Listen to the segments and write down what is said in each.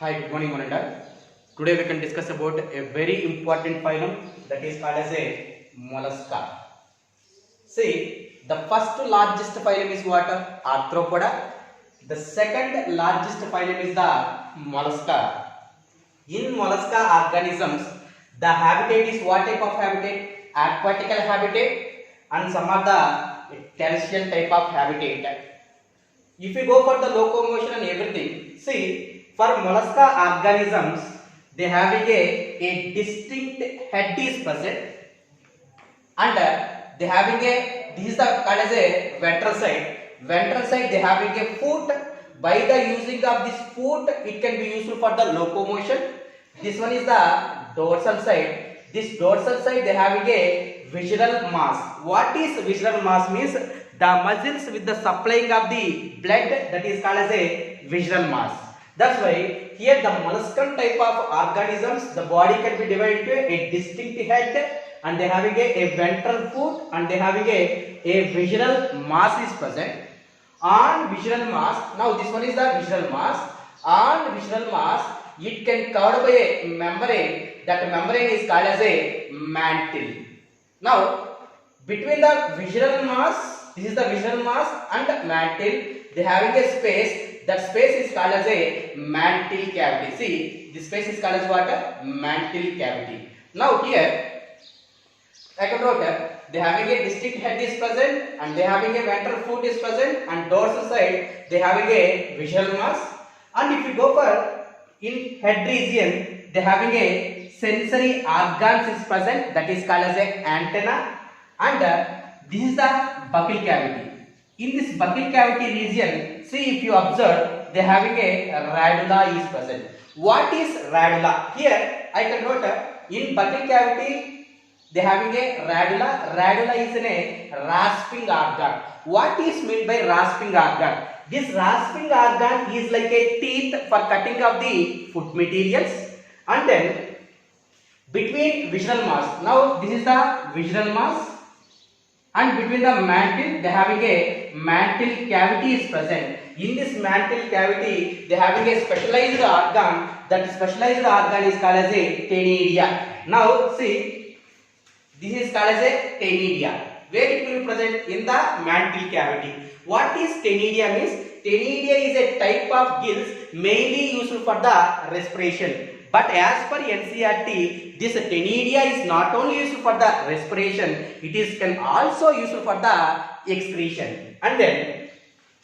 Hi, good morning, Mananda. Today we can discuss about a very important phylum that is called as a mollusca. See, the first largest phylum is what? Arthropoda. The second largest phylum is the mollusca. In mollusca organisms, the habitat is what type of habitat? Aquatical habitat and some of the terrestrial type of habitat. If you go for the locomotion and everything, see, for mollusca organisms, they having a distinct head is present, and they having this is the called as a ventral side. Ventral side they having a foot. By the using of this foot, it can be useful for the locomotion. This one is the dorsal side. This dorsal side they having a visceral mass. What is visceral mass means? The muscles with the supplying of the blood, that is called as a visceral mass. That's why here the molluscan type of organisms, the body can be divided into a distinct head, and they having a ventral foot, and they having a visceral mass is present. On visceral mass, now this one is the visceral mass. On visceral mass, it can covered by a membrane. That membrane is called as a mantle. Now between the visceral mass, this is the visceral mass, and mantle, they having a space. That space is called as a mantle cavity. See, this space is called as what? Mantle cavity. Now here I can note they having a distinct head is present, and they having a ventral foot is present, and dorsal side they having a visceral mass. And if you go for in head region, they having a sensory organs is present, that is called as a antenna, and this is the buccal cavity. In this buccal cavity region, see, if you observe, they having a radula is present. What is radula? Here I can note in buccal cavity they having a radula. Radula is a rasping organ. What is meant by rasping organ? This rasping organ is like a teeth for cutting of the food materials. And then between visceral mass, now this is the visceral mass, and between the mantle they having a mantle cavity is present. In this mantle cavity they having a specialized organ. That specialized organ is called as a ctenidia. Now see, this is called as a ctenidia, where it will be present in the mantle cavity. What is ctenidia means? Ctenidia is a type of gills mainly used for the respiration. But as per NCERT, this ctenidia is not only used for the respiration, it is can also used for the excretion. And then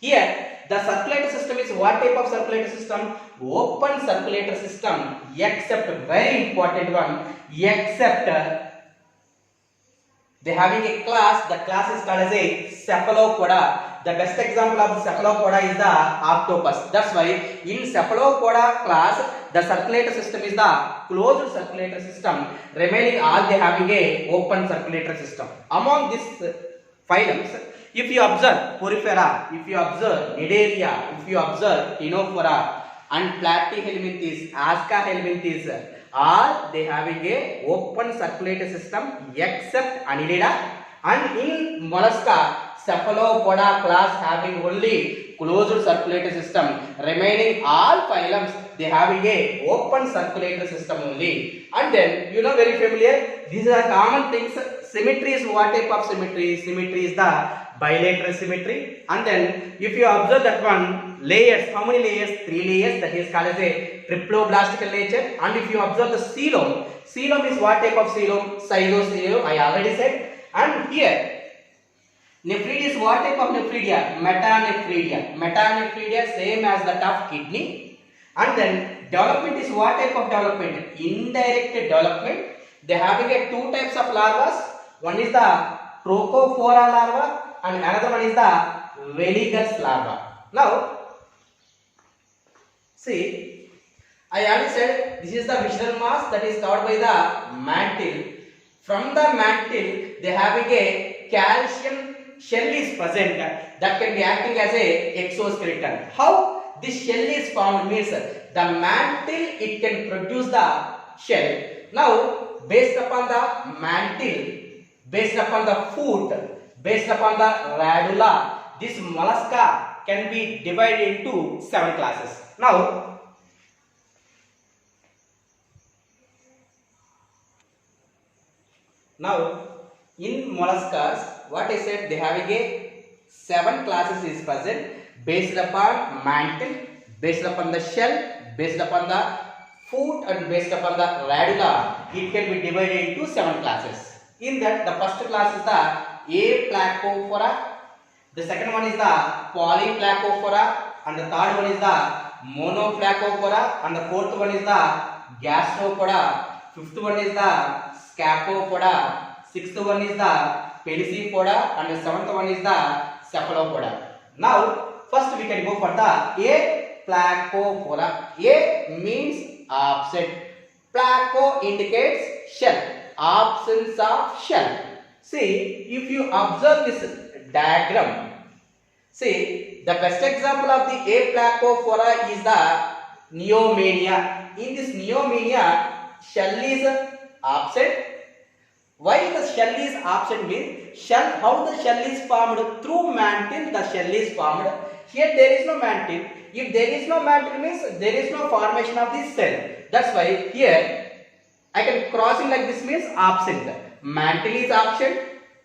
here the circulatory system is what type of circulatory system? Open circulatory system, except very important one, except they having a class. The class is called as a cephalopoda. The best example of the cephalopoda is the octopus. That's why in cephalopoda class, the circulatory system is the closed circulatory system. Remaining all they having a open circulatory system. Among these phylums, if you observe Porifera, if you observe Nidaria, if you observe Ctenophora, and Platyhelminthes, Ascahelminthes, all they having a open circulatory system except Annelida. And in mollusca, cephalopoda class having only closed circulatory system. Remaining all phylums they having a open circulatory system only. And then you know very familiar, these are common things. Symmetry is what type of symmetry? Symmetry is the bilateral symmetry. And then if you observe that one, layers, how many layers? 3 layers, that is called as a triploblastical nature. And if you observe the coelom, coelom is what type of coelom? Schizocoelom, I already said. And here nephridia is what type of nephridia? Metanephridia. Metanephridia same as that of kidney. And then development is what type of development? Indirect development. They having a 2 types of larvas. One is the Trochophora larva, and another one is the Veligus larva. Now see, I already said this is the visceral mass that is covered by the mantle. From the mantle they having a calcium shell is present that can be acting as a exoskeleton. How this shell is formed means the mantle it can produce the shell. Now based upon the mantle, based upon the foot, based upon the radula, this mollusca can be divided into 7 classes. Now Now in molluscas, what I said, they having a 7 classes is present based upon mantle, based upon the shell, based upon the foot, and based upon the radula. It can be divided into 7 classes. In that, the first class is the Aplacophora, the second one is the Polyplacophora, and the third one is the Monoplacophora, and the fourth one is the Gastropoda, fifth one is the Scapopoda, sixth one is the Pelecypoda, and the seventh one is the Cephalopoda. Now first we can go for the Aplacophora. A means absent, placo indicates shell, absence of shell. See, if you observe this diagram, see, the best example of the Aplacophora is the Neomania. In this Neomania, shell is absent. Why the shell is absent means, shell, how the shell is formed? Through mantle the shell is formed. Here there is no mantle. If there is no mantle means there is no formation of this cell. That's why here I can crossing like this means absent. Mantle is absent,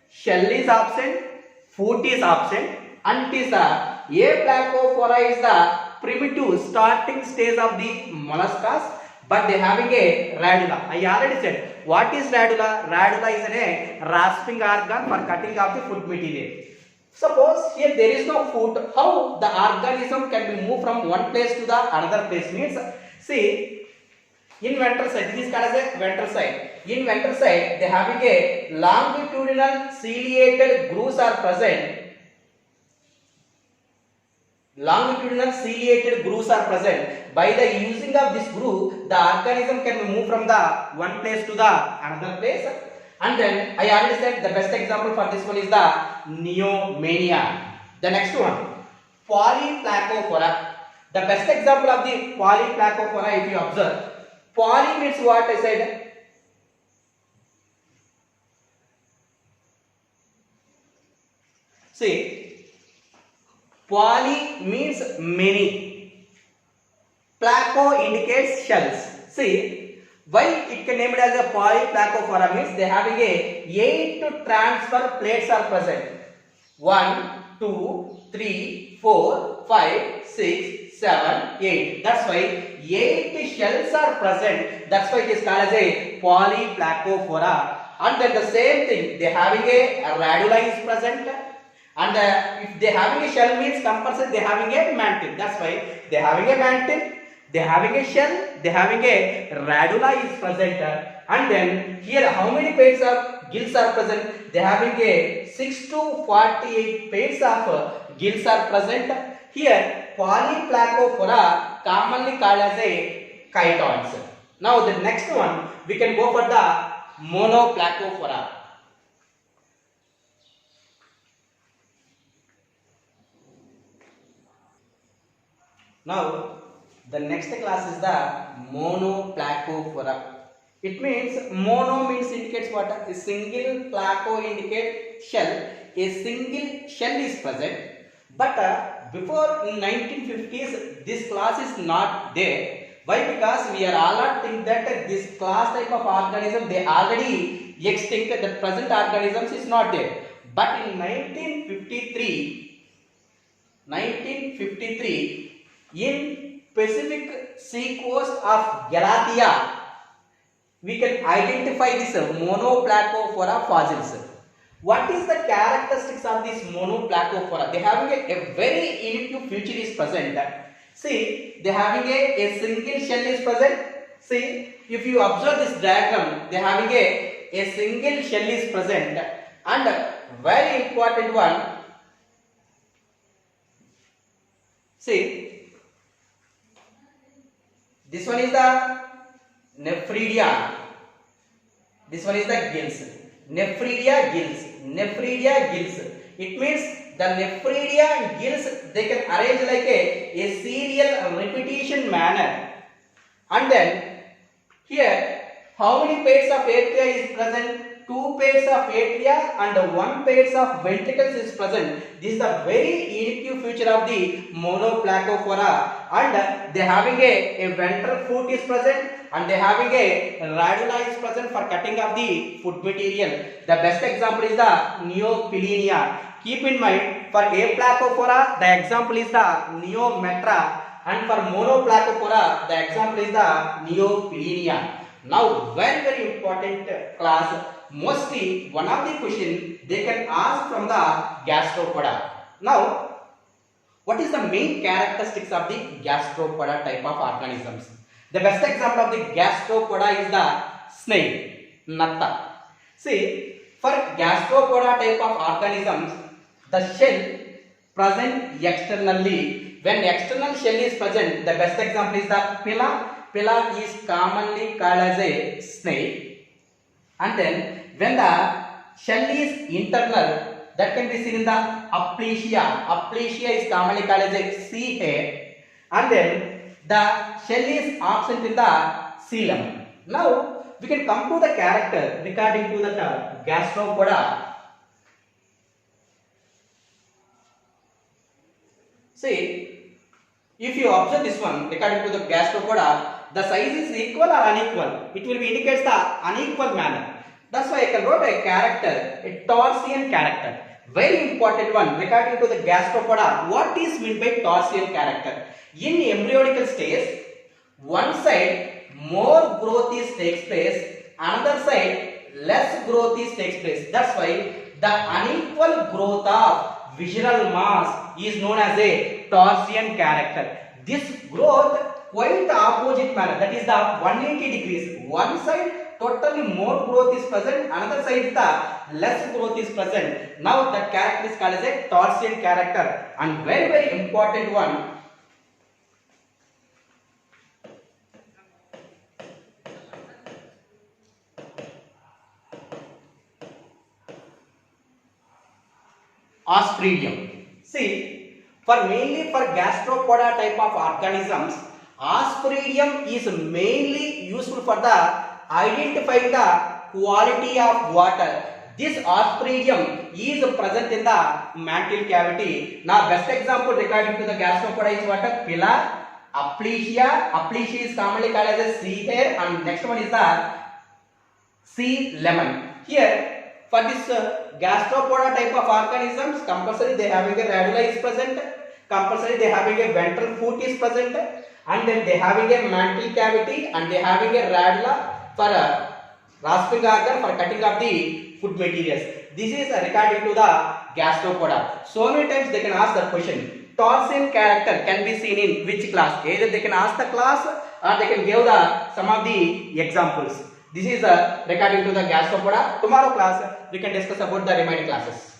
shell is absent, foot is absent, and it is the Aplacophora is the primitive starting stage of the molluscas, but they having a radula. I already said what is radula. Radula is a rasping organ for cutting of the food material. Suppose here there is no foot, how the organism can be moved from one place to the another place means, see, in ventral side, this is called as a ventral side. In ventral side, they having a longitudinal ciliated grooves are present. Longitudinal ciliated grooves are present. By the using of this groove, the organism can be moved from the one place to the another place. And then I already said the best example for this one is the Neomania. The next one, Polyplacophora. The best example of the Polyplacophora, if you observe, poly means what I said? See, poly means many. Placo indicates shells. See, why it can name it as a Polyplacophora means they having a 8 transfer plates are present. 1, 2, 3, 4, 5, 6, 7, 8. That's why 8 shells are present. That's why it is called as a Polyplacophora. And then the same thing, they having a radula is present. And if they having a shell means compulsory they having a mantle. That's why they having a mantle, they having a shell, they having a radula is present. And then here how many pairs of gills are present? They having a 6 to 48 pairs of gills are present. Here Polyplacophora commonly called as a chitodes. Now the next one we can go for the Monoplacophora. Now the next class is the Monoplacophora. It means mono means indicates what? A single, placo indicate shell. A single shell is present. But before in 1950s this class is not there. Why? Because we are all think that this class type of organism they already extinct. The present organisms is not there. But in 1953 in Pacific sea coast of Galatia, we can identify this Monoplacophora fossils. What is the characteristics of this Monoplacophora? They having a very unique feature is present. See, they having a single shell is present. See, if you observe this diagram, they having a single shell is present. And very important one, see, this one is the Nephridia. This one is the gills. Nephridia gills. Nephridia gills. It means the Nephridia gills they can arrange like a serial repetition manner. And then here how many pairs of archaea is present? two pairs of atria and one pairs of ventricles is present. This is the very unique feature of the Monoplacophora, and they having a ventral foot is present, and they having a radula is present for cutting of the food material. The best example is the Neopilenia. Keep in mind, for Aplacophora the example is the Neometra, and for Monoplacophora the example is the Neopilenia. Now very important class, mostly one of the question they can ask from the gastropoda. Now what is the main characteristics of the gastropoda type of organisms? The best example of the gastropoda is the snail, Natta. See, for gastropoda type of organisms, the shell present externally. When external shell is present, the best example is the Pila. Pila is commonly called as a snail. And then when the shell is internal, that can be seen in the Aplysia. Aplysia is commonly called as a sea hare. And then the shell is absent in the coelom. Now we can come to the character regarding to the gastropoda. See, if you observe this one regarding to the gastropoda, the size is equal or unequal. It will be indicates the unequal manner. That's why I can write a character, a Torsian character. Very important one regarding to the gastropoda. What is meant by Torsian character? In embryonical stage, one side more growth is takes place, another side less growth is takes place. That's why the unequal growth of visceral mass is known as a Torsian character. This growth quite the opposite manner, that is the 180 degrees. One side totally more growth is present, another side the less growth is present. Now that character is called as a Torsian character. And very important one, Aspergillum. See, mainly for gastropoda type of organisms, Aspergillum is mainly useful for the identifying the quality of water. This Aspergillum is present in the mantle cavity. Now best example regarding to the gastropoda is what? Pila, Aplysia. Aplysia is commonly called as a sea hare, and next one is the sea lemon. Here for this gastropoda type of organisms, compulsory they having a radula is present, compulsory they having a ventral foot is present, and then they having a mantle cavity, and they having a radula for rasping organ for cutting of the food materials. This is regarding to the gastropoda. So many times they can ask the question, Torsian character can be seen in which class? Either they can ask the class or they can give the some of the examples. This is regarding to the gastropoda. Tomorrow class we can discuss about the remaining classes.